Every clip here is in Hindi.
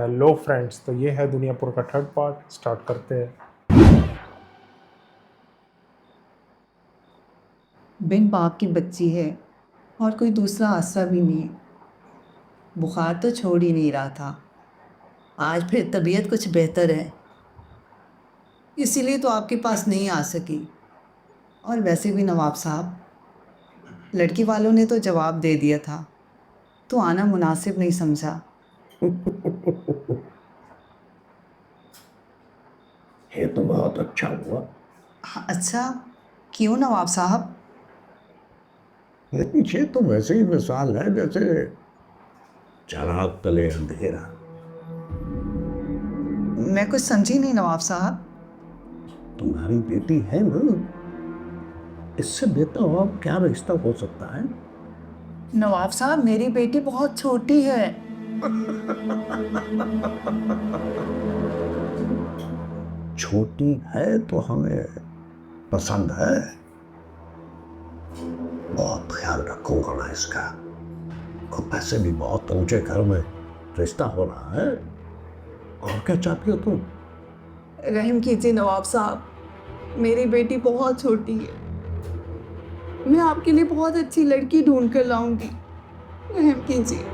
हेलो फ्रेंड्स, तो ये है दुनियापुर का थर्ड पार्ट। स्टार्ट करते हैं। बिन बाप की बच्ची है और कोई दूसरा आसरा भी नहीं। बुखार तो छोड़ ही नहीं रहा था। आज फिर तबीयत कुछ बेहतर है, इसीलिए तो आपके पास नहीं आ सकी। और वैसे भी नवाब साहब, लड़की वालों ने तो जवाब दे दिया था, तो आना मुनासिब नहीं समझा। ये तो बहुत अच्छा हुआ। हाँ, अच्छा क्यों नवाब साहब? लेकिन ये तो वैसे ही मिसाल है जैसे चिराग तले अंधेरा। मैं कुछ समझी नहीं नवाब साहब। तुम्हारी बेटी है ना, इससे बेहतर और क्या रिश्ता हो सकता है। नवाब साहब, मेरी बेटी बहुत छोटी है। छोटी है तो हमें पसंद है। बहुत ख्याल रखूंगा मैं इसका। और पैसे भी बहुत ऊंचे घर में रिश्ता हो रहा है। और क्या चाहती हो तुम? रहम कीजिए नवाब साहब, मेरी बेटी बहुत छोटी है। मैं आपके लिए बहुत अच्छी लड़की ढूंढ कर लाऊंगी। रहम कीजिए।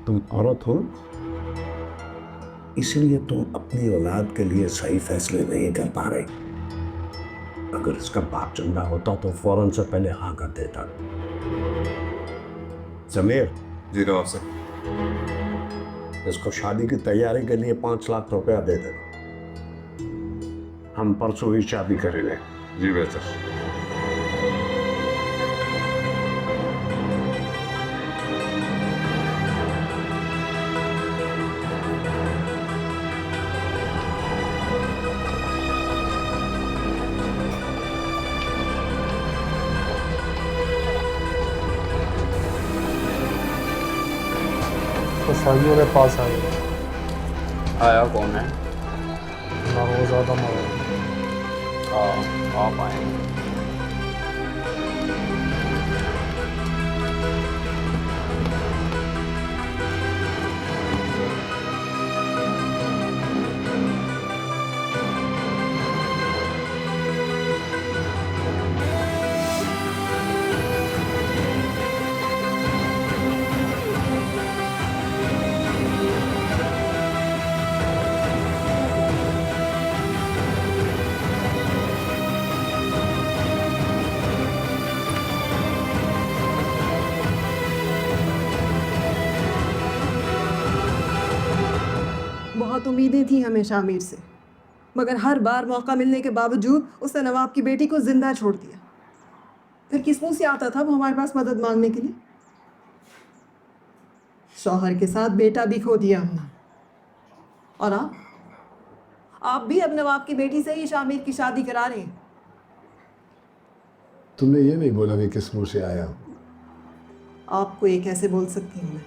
तुम औरत हो, इसलिए तुम अपनी औलाद के लिए सही फैसले नहीं कर पा रहे। अगर इसका बाप जिंदा होता तो फौरन से पहले हाँ कर देता। जमीर, जी नवाब साहब। इसको शादी की तैयारी के लिए 5 लाख रुपया दे देना। हम परसों ही शादी करेंगे। जी बेहतर। तो शादियों के पास आए आया कौन है? ना, वो ज़्यादा मजा। आप आएंगे। बहुत उम्मीदें थी हमें शामिर से, मगर हर बार मौका मिलने के बावजूद उसने नवाब की बेटी को जिंदा छोड़ दिया। फिर किस मुंह से आता था वो हमारे पास मदद मांगने के लिए? शौहर के साथ बेटा भी खो दिया हमने। और आप भी अब नवाब की बेटी से ही शामिर की शादी करा रहे हैं। तुमने ये नहीं बोला कि किस मुंह से आया हूं। आपको ये कैसे बोल सकती हूँ मैं?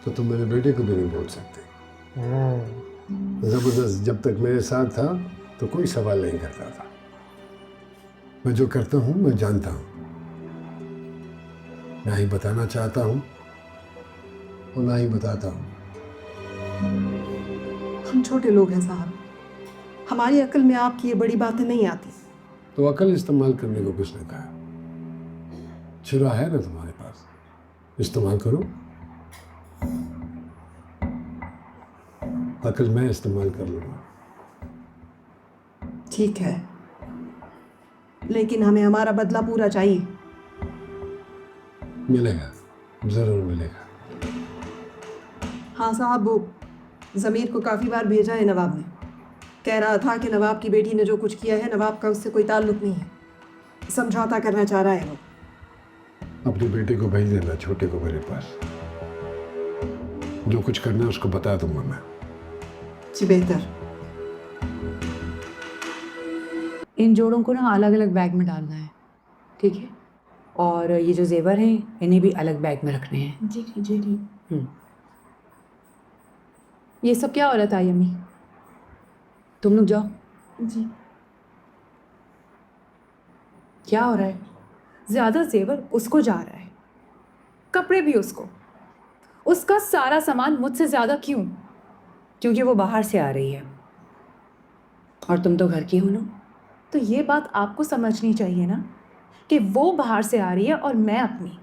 तो तुम मेरे बेटे को भी नहीं बोल सकते। जबरदस्त जब तक मेरे साथ था तो कोई सवाल नहीं करता था। मैं जो करता हूँ मैं जानता हूँ, ना ही बताना चाहता हूँ और ना ही बताता हूँ। हम छोटे लोग हैं साहब, हमारी अक्ल में आपकी ये बड़ी बातें नहीं आती। तो अकल इस्तेमाल करने को किसने कहा? छुरा है ना तुम्हारे पास, इस्तेमाल करो। अकल मैं इस्तेमाल कर लूँगा। ठीक है, लेकिन हमें हमारा बदला पूरा चाहिए। मिलेगा, ज़रूर मिलेगा। हाँ साहब, वो ज़मीर को काफ़ी बार भेजा है नवाब ने। कह रहा था कि नवाब की बेटी ने जो कुछ किया है नवाब का उससे कोई ताल्लुक नहीं है, समझौता करना चाह रहा है वो। अपने बेटे को भेज देना, छोटे को मेरे पास। जो कुछ करना है उसको बता दूंगा मैं। जी बेहतर। इन जोड़ों को ना अलग अलग बैग में डालना है, ठीक है? और ये जो जेवर हैं इन्हें भी अलग बैग में रखने हैं। जी ठीक जी ठीक। ये सब क्या हो रहा था यमी? तुम लोग जाओ। जी क्या हो रहा है? ज़्यादा जेवर उसको जा रहा है। कपड़े भी उसको, उसका सारा सामान मुझसे ज़्यादा क्यों? क्योंकि वो बाहर से आ रही है और तुम तो घर की हो ना। तो ये बात आपको समझनी चाहिए ना कि वो बाहर से आ रही है और मैं अपनी।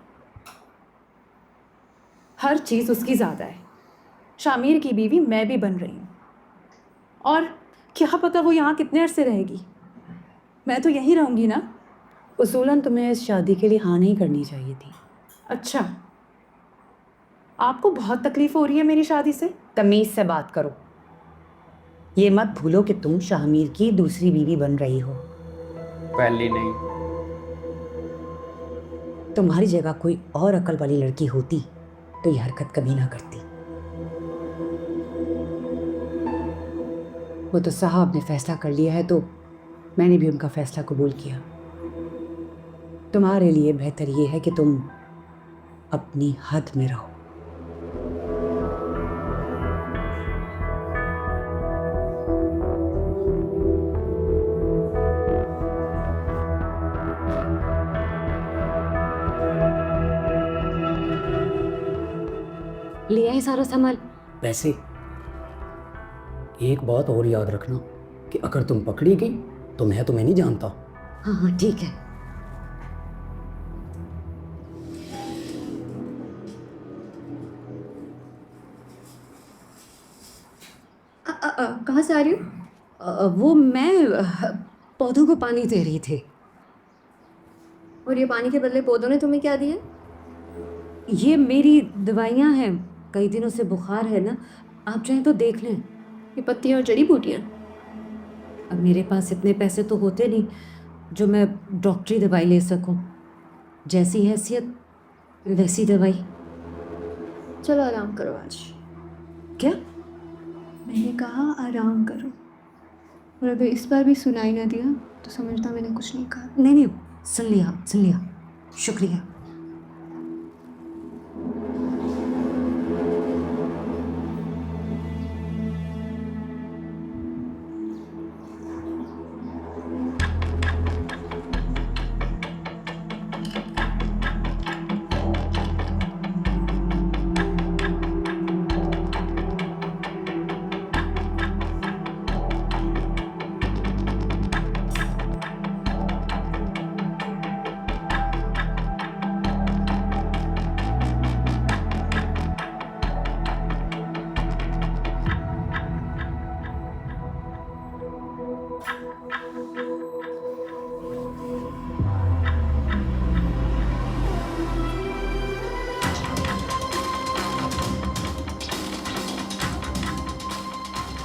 हर चीज़ उसकी ज़्यादा है। शामिर की बीवी मैं भी बन रही हूँ, और क्या पता वो यहाँ कितने अरसे रहेगी। मैं तो यहीं रहूँगी ना। उसूलन तुम्हें इस शादी के लिए हाँ नहीं करनी चाहिए थी। अच्छा, आपको बहुत तकलीफ हो रही है मेरी शादी से? तमीज़ से बात करो। ये मत भूलो कि तुम शाहमीर की दूसरी बीवी बन रही हो। पहली नहीं। तुम्हारी जगह कोई और अकल वाली लड़की होती तो ये हरकत कभी ना करती। वो तो साहब ने फैसला कर लिया है, तो मैंने भी उनका फैसला कबूल किया। तुम्हारे लिए बेहतर ये है कि तुम अपनी हद में रहो। लिया है सारा सामान? वैसे एक बात और याद रखना कि अगर तुम पकड़ी गई तो मैं तुम्हें नहीं जानता। हाँ हाँ ठीक है। कहाँ से आ रही हो? वो मैं पौधों को पानी दे रही थी। और ये पानी के बदले पौधों ने तुम्हें क्या दिया? ये मेरी दवाइयाँ हैं, कई दिनों से बुखार है ना, आप चाहें तो देख लें। ये पत्तियाँ और जड़ी बूटियाँ? अब मेरे पास इतने पैसे तो होते नहीं जो मैं डॉक्टरी दवाई ले सकूं। जैसी हैसियत वैसी दवाई। चलो आराम करो आज। क्या? मैंने कहा आराम करो, और अगर इस बार भी सुनाई ना दिया तो समझना मैंने कुछ नहीं कहा। नहीं नहीं, सुन लिया, शुक्रिया।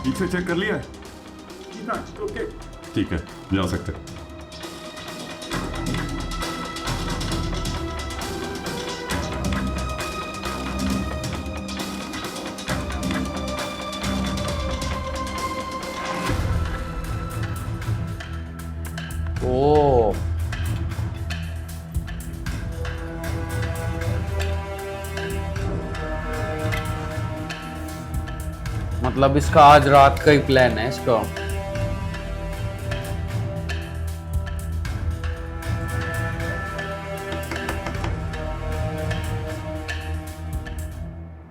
पीछे चेक कर लिया है? ठीक है, जा सकते हैं। ओ, मतलब इसका आज रात का ही प्लान है इसका।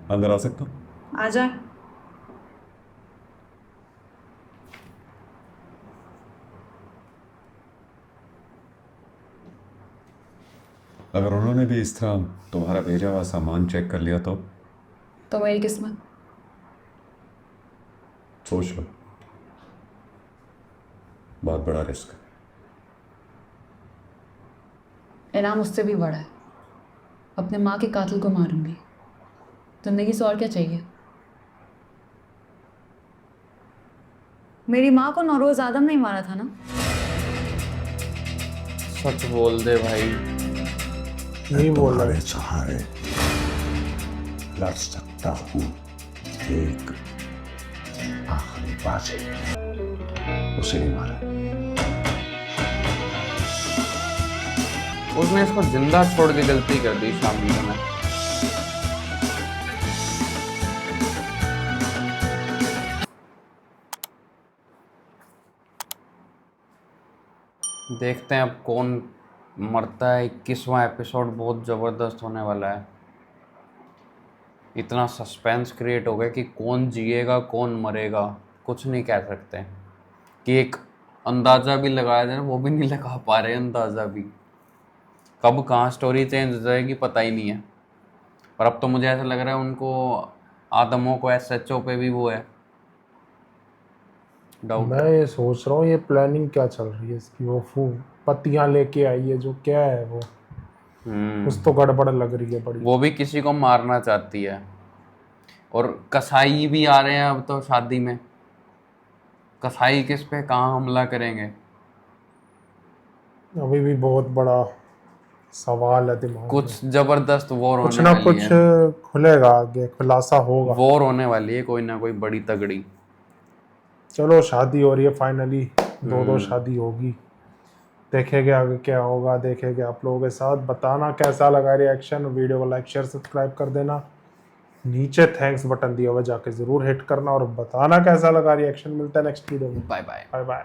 अंदर आ सकता हूँ? आ जाए। अगर उन्होंने भी इस तरह तुम्हारा भेजा हुआ सामान चेक कर लिया तो मेरी किस्मत। सोच लो, बहुत बड़ा रिस्क है। इनाम उससे भी बड़ा है। अपने माँ के कातिल को मारूंगी। जिंदगी से और क्या चाहिए? मेरी माँ को नौरोज आदम नहीं मारा था ना? सच बोल दे भाई। नहीं बोल रहा तुम्हारे सहारे लड़ सकता हूँ एक आखिरी बाजी। उसे नहीं मारा। उसने इसको जिंदा छोड़ के गलती कर दी शामिर ने। देखते हैं अब कौन मरता है। 21वां एपिसोड बहुत जबरदस्त होने वाला है। इतना सस्पेंस क्रिएट हो गया कि कौन जिएगा कौन मरेगा कुछ नहीं कह सकते, कि एक अंदाज़ा भी लगाया जाए वो भी नहीं लगा पा रहे अंदाज़ा भी। कब कहाँ स्टोरी चेंज हो जाएगी पता ही नहीं है। पर अब तो मुझे ऐसा लग रहा है उनको आदमों को SHO पे भी वो है डाउट। मैं ये सोच रहा हूँ ये प्लानिंग क्या चल रही है इसकी, वो पत्तियां लेके आई है जो, क्या है वो, कुछ तो गड़बड़ लग रही है बड़ी। वो भी किसी को मारना चाहती है। और कसाई भी आ रहे हैं अब तो शादी में, कसाई किस पे कहाँ हमला करेंगे? अभी भी बहुत बड़ा सवाल है दिमाग में। कुछ जबरदस्त वॉर कुछ होने ना वाली कुछ है, खुलेगा आगे, खुलासा होगा। वॉर होने वाली है कोई ना कोई बड़ी तगड़ी। चलो शादी हो रही है फाइनली, दो शादी होगी, देखेंगे आगे क्या होगा, देखेंगे। आप लोगों के साथ बताना कैसा लगा रिएक्शन, वीडियो को लाइक शेयर सब्सक्राइब कर देना, नीचे थैंक्स बटन दिया हुआ जाके जरूर हिट करना और बताना कैसा लगा रिएक्शन। मिलता है नेक्स्ट वीडियो में, बाय बाय। Bye bye.